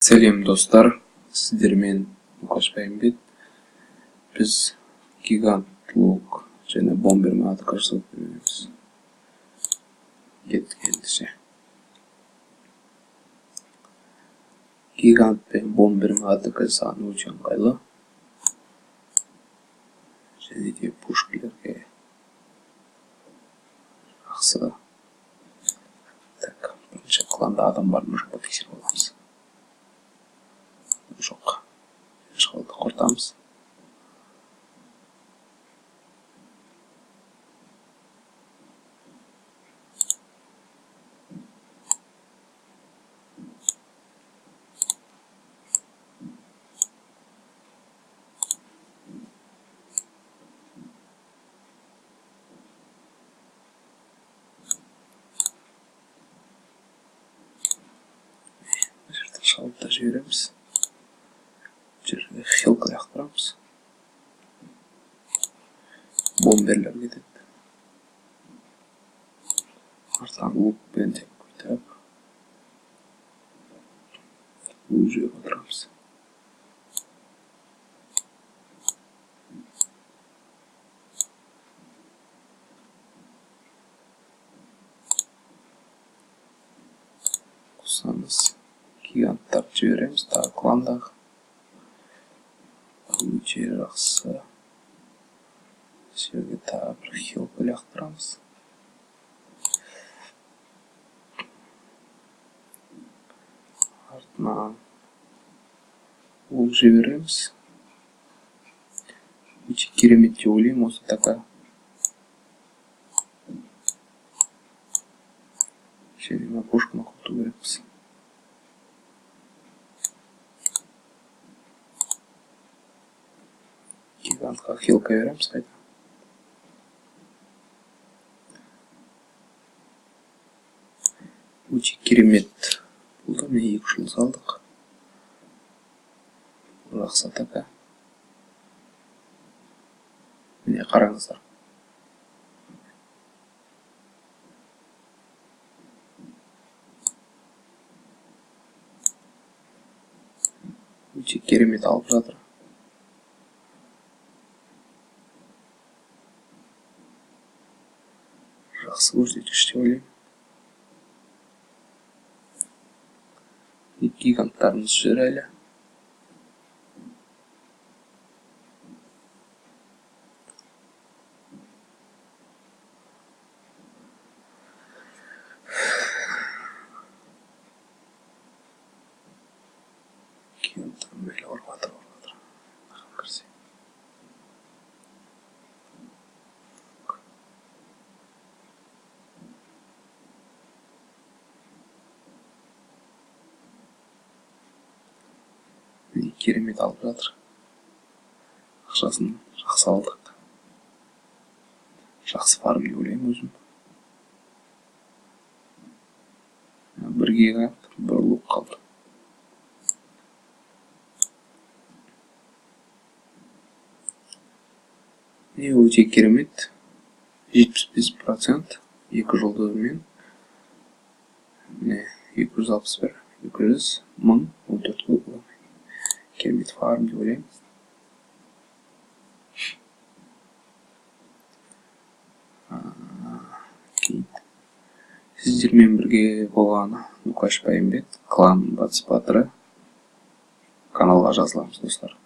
Сәлем достар, сіздермен Лукаш Байымбет. Біз гигант лук және бомбермен атака жасап береміз. Кеттік ендеше. Гигант пен бомбермен атака жасағаны өте ыңғайлы. Және де пушкілерге жақсы. Так, бірінші кланда адам бар ма жоқ па тексеріп аламыз. Жоқ. Шалды құртамыз. Шалды жібереміз. Жерге хилка яқтырамыз. Бомберлер кетеді. Артан лукпен тек көйтіп лук жеп отырамыз. Қосамыз. Гиганттарды жібереміз. Тағы кландағы өте жақсы. Жерге тағы бір хилка яқтырамыз. Артынан лук жібереміз. Өте керемет деп ойлаймын осы атака. Және пушканы құрту керекпіз. Гигантқа хилка береміз қайта. Өте керемет. Бұл да міне 2 жыл салдық. Жақсы атака. Міне қараңыздар. Өте керемет алып жатыр. Жақсы көрсеткіш деп ойлаймын. Гиганттарымыз жүр әлі. Гиганттарым әлі орғатыр. Кірсе. Керемет алып жатыр. Ақшасын жақсы алдық. Жақсы фарм деп ойлаймын өзім. Бір гигант, бір лук қалды. Өте керемет. 75%. 2 жұлдызымен. 261, 200, 1000, 14 көк. Керемет фарм деп ойлаймын. Сіздермен бірге болғаны Лукаш Байымбет, клан Батыс Батыры. Каналға жазыламыз достар.